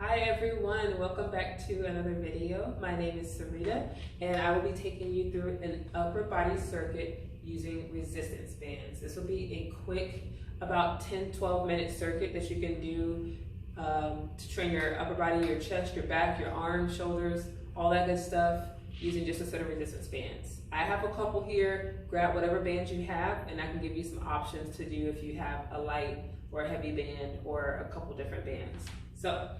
Hi everyone, welcome back to another video. My name is Sarita and I will be taking you through an upper body circuit using resistance bands. This will be a quick about 10-12 minute circuit that you can do to train your upper body, your chest, your back, your arms, shoulders, all that good stuff using just a set of resistance bands. I have a couple here. Grab whatever bands you have and I can give you some options to do if you have a light or a heavy band or a couple different bands. So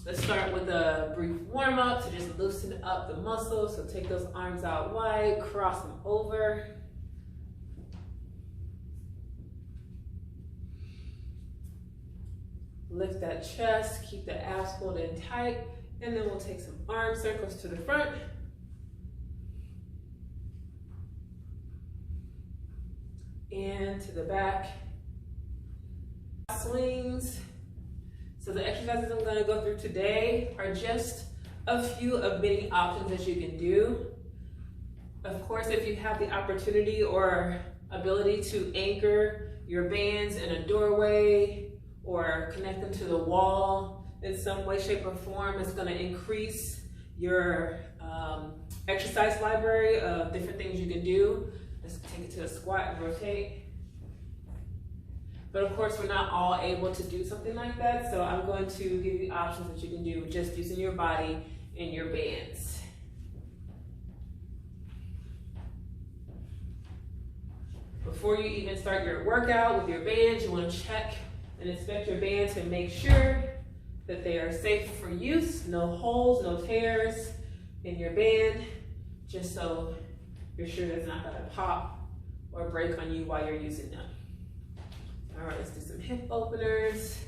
let's start with a brief warm up to just loosen up the muscles. So take those arms out wide, cross them over. Lift that chest, keep the abs pulled in tight, and then we'll take some arm circles to the front. And to the back. Swings. So the exercises I'm going to go through today are just a few of many options that you can do. Of course, if you have the opportunity or ability to anchor your bands in a doorway or connect them to the wall in some way, shape, or form, it's going to increase your exercise library of different things you can do. Let's take it to a squat and rotate. But of course, we're not all able to do something like that, so I'm going to give you options that you can do just using your body and your bands. Before you even start your workout with your bands, you want to check and inspect your bands and make sure that they are safe for use. No holes, no tears in your band, just so you're sure it's not going to pop or break on you while you're using them. All right, let's do some hip openers.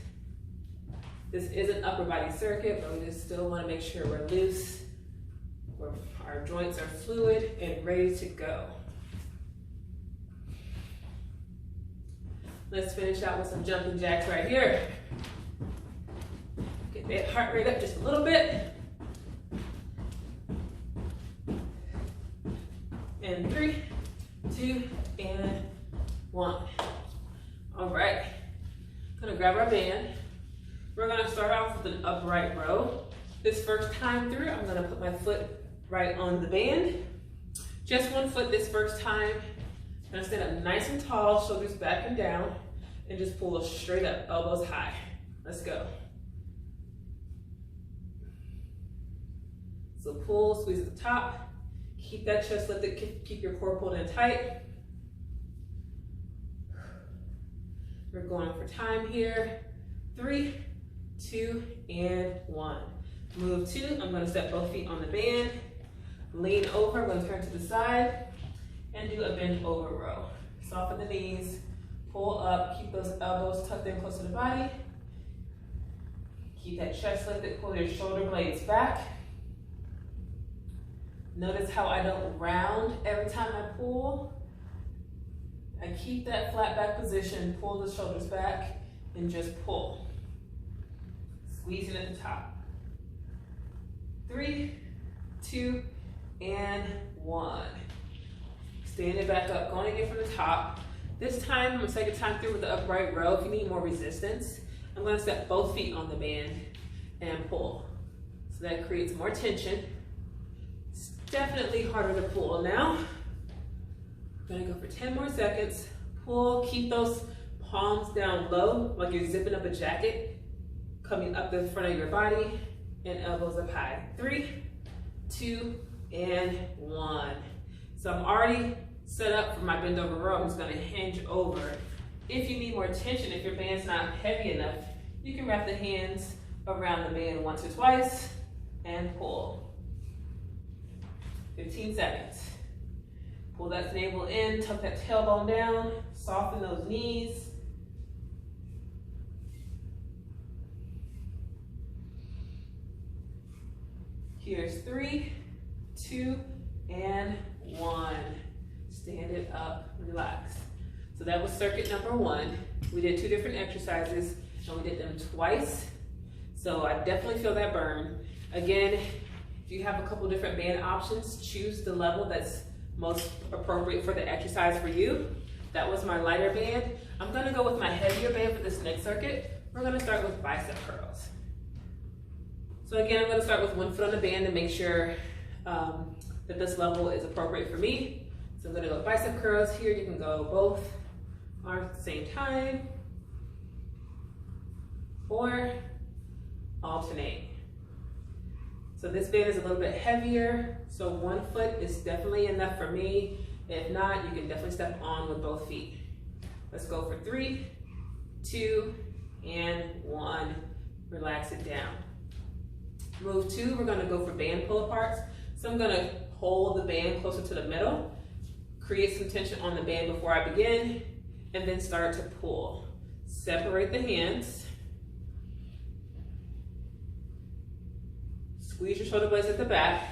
This is an upper body circuit, but we just still want to make sure we're loose, our joints are fluid and ready to go. Let's finish out with some jumping jacks right here. Get that heart rate up just a little bit. And 3, 2, and 1. All right, gonna grab our band. We're gonna start off with an upright row. This first time through, I'm gonna put my foot right on the band. Just one foot this first time. I'm gonna stand up nice and tall, shoulders back and down, and just pull straight up, elbows high. Let's go. So pull, squeeze at the top. Keep that chest lifted, keep your core pulled in tight. We're going for time here. 3, 2, and 1. Move 2, I'm gonna set both feet on the band. Lean over, I'm gonna turn to the side and do a bend over row. Soften the knees, pull up, keep those elbows tucked in close to the body. Keep that chest lifted, pull your shoulder blades back. Notice how I don't round every time I pull. I keep that flat back position, pull the shoulders back, and just pull. Squeezing at the top. 3, 2, and 1. Stand it back up, going again from the top. This time, I'm gonna take a time through with the upright row. If you need more resistance, I'm gonna set both feet on the band and pull. So that creates more tension. It's definitely harder to pull now. Gonna go for 10 more seconds. Pull, keep those palms down low, like you're zipping up a jacket, coming up the front of your body, and elbows up high. 3, 2, and 1. So I'm already set up for my bend over row. I'm just gonna hinge over. If you need more tension, if your band's not heavy enough, you can wrap the hands around the band once or twice and pull. 15 seconds. Pull that navel in, tuck that tailbone down, soften those knees. Here's 3, 2, and 1. Stand it up, relax. So that was circuit number 1. We did 2 different exercises and we did them twice. So I definitely feel that burn. Again, if you have a couple different band options, choose the level that's most appropriate for the exercise for you. That was my lighter band. I'm gonna go with my heavier band for this next circuit. We're gonna start with bicep curls. So again, I'm gonna start with one foot on the band to make sure that this level is appropriate for me. So I'm gonna go bicep curls here. You can go both arms at the same time, or alternate. So this band is a little bit heavier, so one foot is definitely enough for me. If not, you can definitely step on with both feet. Let's go for 3, 2, and 1. Relax it down. Move 2, we're gonna go for band pull aparts. So I'm gonna hold the band closer to the middle, create some tension on the band before I begin, and then start to pull. Separate the hands. Squeeze your shoulder blades at the back.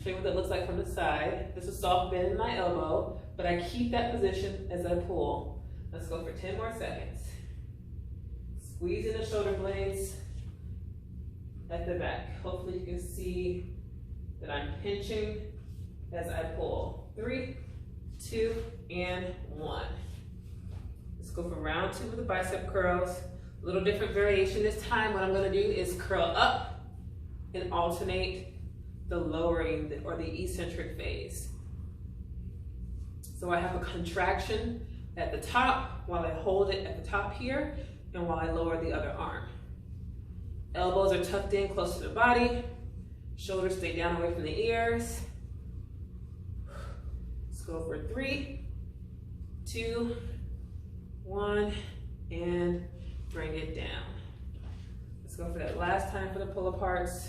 Show you what that looks like from the side. This is soft bend in my elbow, but I keep that position as I pull. Let's go for 10 more seconds. Squeezing the shoulder blades at the back. Hopefully you can see that I'm pinching as I pull. 3, 2, and 1. Let's go for round 2 with the bicep curls. A little different variation this time. What I'm gonna do is curl up and alternate the lowering or the eccentric phase. So I have a contraction at the top while I hold it at the top here and while I lower the other arm. Elbows are tucked in close to the body. Shoulders stay down away from the ears. Let's go for 3, 2, 1, and bring it down. Let's go for that last time for the pull aparts.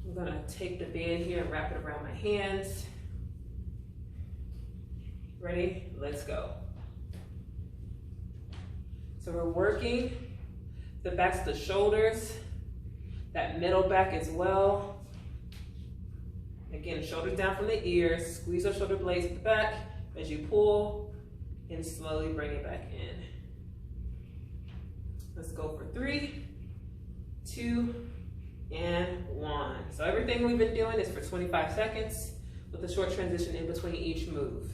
I'm gonna take the band here and wrap it around my hands. Ready? Let's go. So we're working the backs of the shoulders, that middle back as well. Again, shoulders down from the ears, squeeze those shoulder blades at the back as you pull and slowly bring it back in. Let's go for 3, 2, and 1. So everything we've been doing is for 25 seconds with a short transition in between each move.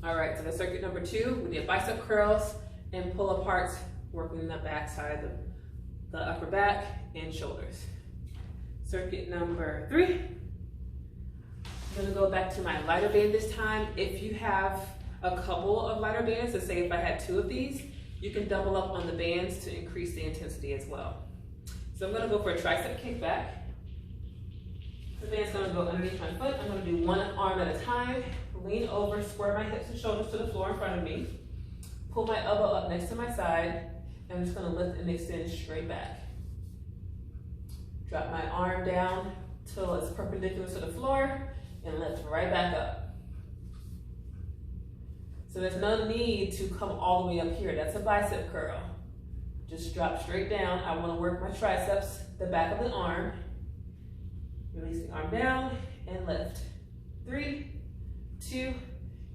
All right, so that's circuit number 2. We did bicep curls and pull aparts, working the back side of the upper back and shoulders. Circuit number 3. I'm gonna go back to my lighter band this time. If you have a couple of lighter bands, so say if I had 2 of these, you can double up on the bands to increase the intensity as well. So I'm gonna go for a tricep kickback. The band's gonna go underneath my foot. I'm gonna do one arm at a time. Lean over, square my hips and shoulders to the floor in front of me. Pull my elbow up next to my side. And I'm just gonna lift and extend straight back. Drop my arm down till it's perpendicular to the floor and lift right back up. So there's no need to come all the way up here. That's a bicep curl. Just drop straight down. I wanna work my triceps, the back of the arm. Release the arm down and lift. 3, 2,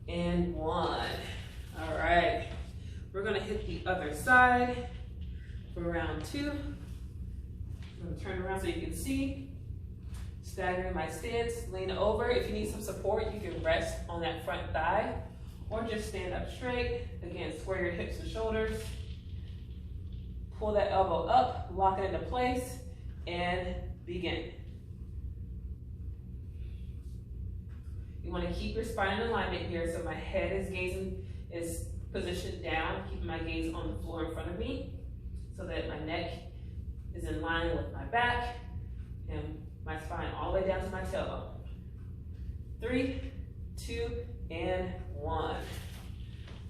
and 1. All right, we're gonna hit the other side for round 2. I'm gonna turn around so you can see. Staggering my stance, lean over. If you need some support, you can rest on that front thigh or just stand up straight. Again, square your hips and shoulders. Pull that elbow up, lock it into place, and begin. You want to keep your spine in alignment here, so my head is positioned down, keeping my gaze on the floor in front of me, so that my neck is in line with my back and my spine all the way down to my tailbone. 3, 2, and 1.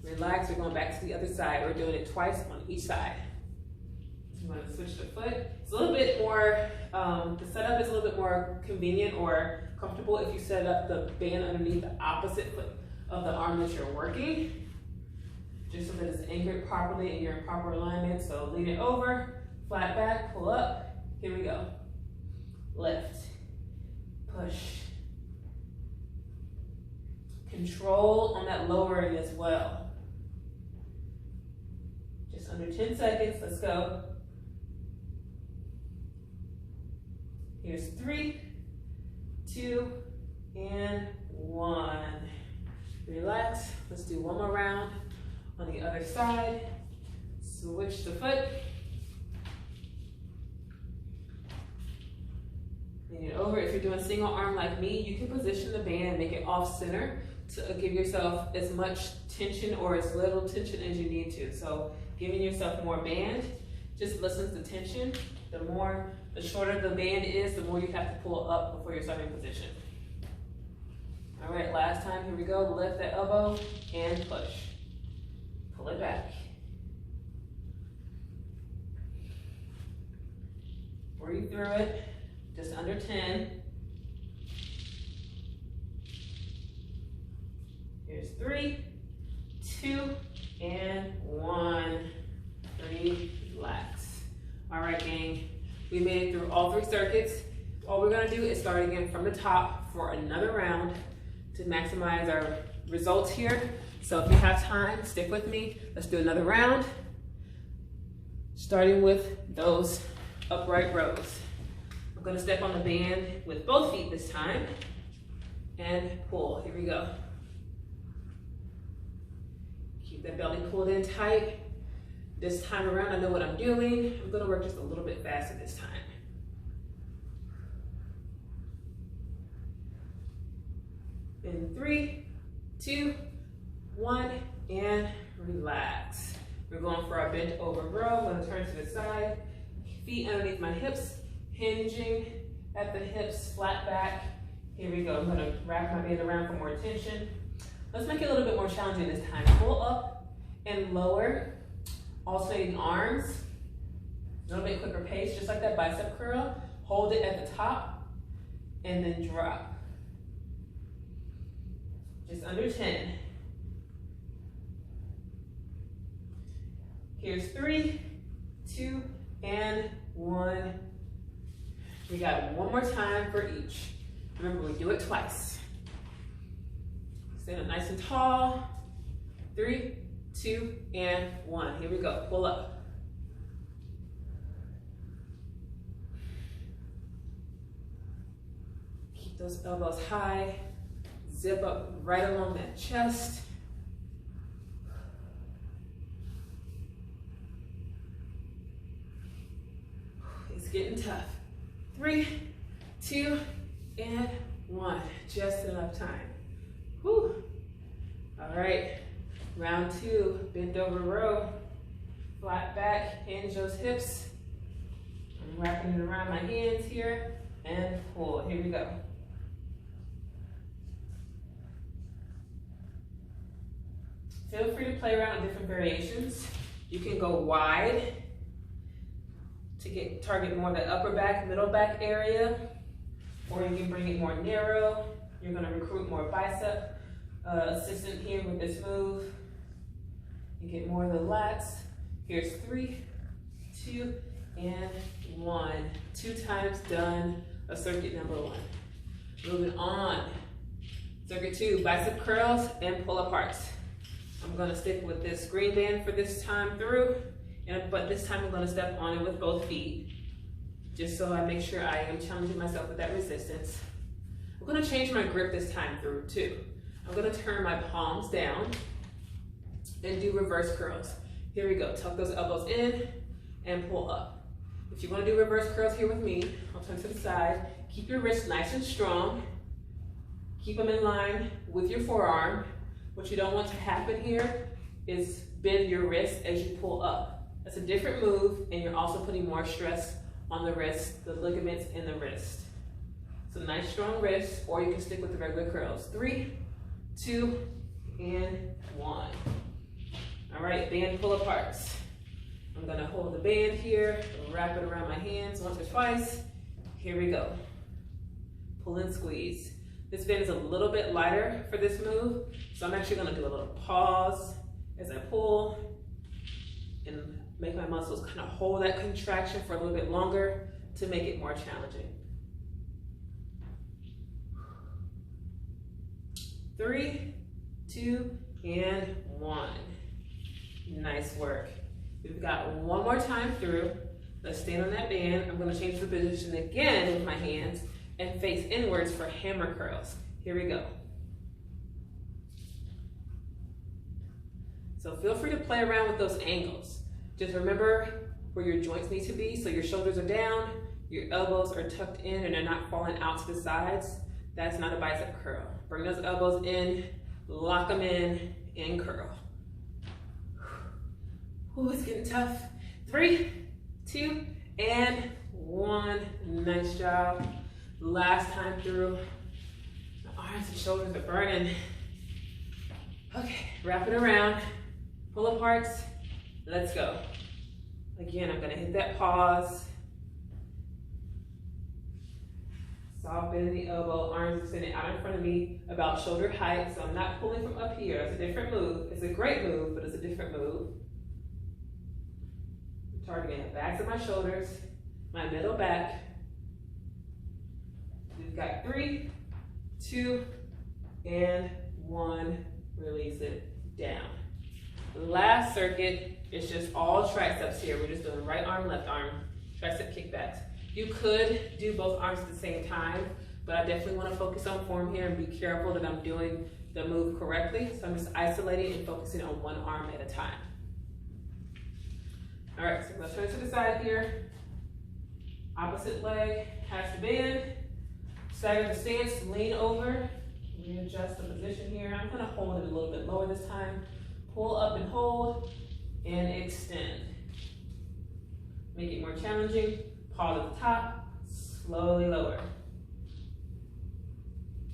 Relax, we're going back to the other side. We're doing it twice on each side. I'm going to switch the foot. It's a little bit more, the setup is a little bit more convenient or comfortable if you set up the band underneath the opposite foot of the arm that you're working, just so that it's anchored properly and you're in proper alignment. So lean it over, flat back, pull up. Here we go. Lift, push. Control on that lowering as well. Just under 10 seconds, let's go. Here's 3, 2, and 1. Relax. Let's do one more round on the other side. Switch the foot. Bend it over. If you're doing single arm like me, you can position the band, make it off center to give yourself as much tension or as little tension as you need to. So giving yourself more band just lessens the tension. The shorter the band is, the more you have to pull up before you're starting position. All right, last time, here we go. Lift the elbow and push. Pull it back. Breathe through it, just under 10. Here's 3, 2, and 1. Relax. All right, gang, we made it through all 3 circuits. All we're gonna do is start again from the top for another round to maximize our results here. So if you have time, stick with me. Let's do another round, starting with those upright rows. I'm gonna step on the band with both feet this time and pull. Here we go. Keep that belly pulled in tight. This time around, I know what I'm doing. I'm gonna work just a little bit faster this time. In 3, 2, 1, and relax. We're going for our bent over row. I'm gonna turn to the side. Feet underneath my hips, hinging at the hips, flat back. Here we go. I'm gonna wrap my band around for more tension. Let's make it a little bit more challenging this time. Pull up and lower, alternating arms. A little bit quicker pace, just like that bicep curl. Hold it at the top and then drop. Just under 10. Here's 3, 2, and 1. We got one more time for each. Remember, we do it twice. Stand up nice and tall. 3, 2, and 1. Here we go. Pull up. Keep those elbows high. Zip up right along that chest. It's getting tough. 3, 2, and 1. Just enough time. Whew. All right, round 2, bent over row. Flat back, hinge those hips. I'm wrapping it around my hands here and pull. Here we go. Feel free to play around with different variations. You can go wide to target more the upper back, middle back area, or you can bring it more narrow. You're gonna recruit more bicep assistant here with this move. You get more of the lats. Here's 3, 2, and 1. 2 times done of circuit number 1. Moving on. Circuit 2, bicep curls and pull aparts. I'm gonna stick with this green band for this time through, but this time I'm gonna step on it with both feet, just so I make sure I am challenging myself with that resistance. I'm gonna change my grip this time through too. I'm gonna turn my palms down and do reverse curls. Here we go, tuck those elbows in and pull up. If you wanna do reverse curls here with me, I'll turn to the side. Keep your wrists nice and strong. Keep them in line with your forearm. What you don't want to happen here is bend your wrist as you pull up. That's a different move, and you're also putting more stress on the wrist, the ligaments in the wrist. So nice strong wrist, or you can stick with the regular curls. 3, 2, and 1. All right, band pull aparts. I'm gonna hold the band here, wrap it around my hands once or twice. Here we go. Pull and squeeze. This band is a little bit lighter for this move, so I'm actually gonna do a little pause as I pull and make my muscles kind of hold that contraction for a little bit longer to make it more challenging. 3, 2, and 1. Nice work. We've got one more time through. Let's stand on that band. I'm gonna change the position again with my hands and face inwards for hammer curls. Here we go. So feel free to play around with those angles. Just remember where your joints need to be, so your shoulders are down, your elbows are tucked in and they're not falling out to the sides, that's not a bicep curl. Bring those elbows in, lock them in, and curl. Ooh, it's getting tough. 3, 2, and 1. Nice job. Last time through. My arms and shoulders are burning. Okay, wrap it around. Pull apart. Let's go. Again, I'm gonna hit that pause. Soft bend in the elbow, arms extended out in front of me, about shoulder height. So I'm not pulling from up here. It's a different move. It's a great move, but it's a different move. I'm targeting the backs of my shoulders, my middle back. We've got 3, 2, and 1. Release it down. Last circuit is just all triceps here. We're just doing right arm, left arm, tricep kickbacks. You could do both arms at the same time, but I definitely want to focus on form here and be careful that I'm doing the move correctly. So I'm just isolating and focusing on one arm at a time. All right, so let's turn to the side here. Opposite leg has to bend. Stagger the stance, lean over. Readjust the position here. I'm gonna hold it a little bit lower this time. Pull up and hold, and extend. Make it more challenging. Pause at the top, slowly lower.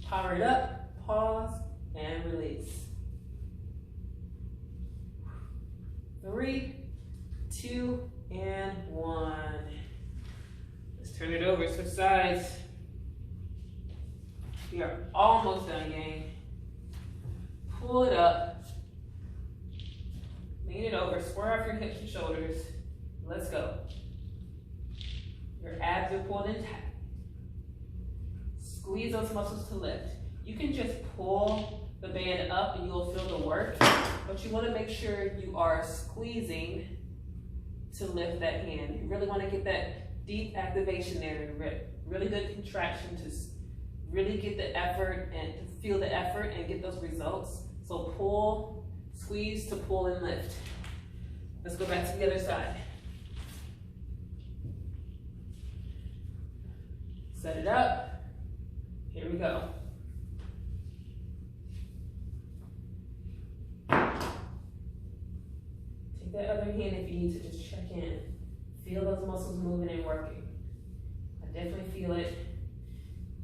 Power it up, pause, and release. 3, 2, and 1. Let's turn it over, switch sides. We are almost done, gang. Pull it up. Lean it over, square off your hips and shoulders. Let's go. Your abs are pulled in tight. Squeeze those muscles to lift. You can just pull the band up and you'll feel the work, but you want to make sure you are squeezing to lift that hand. You really want to get that deep activation there, really good contraction to really get the effort and to feel the effort and get those results. So pull, squeeze to pull and lift. Let's go back to the other side. Set it up. Here we go. Take that other hand if you need to just check in. Feel those muscles moving and working. I definitely feel it.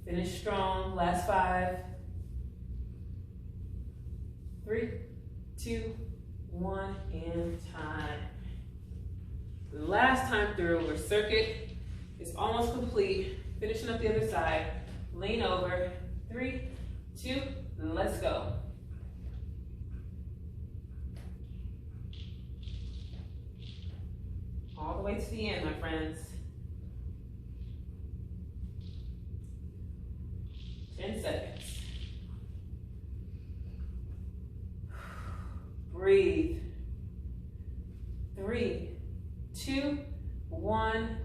Finish strong. Last 5. 3, 2, 1, and time. Last time through, our circuit is almost complete. Finishing up the other side. Lean over. 3, 2, let's go. All the way to the end, my friends. 10 seconds. Breathe. 3, 2, 1,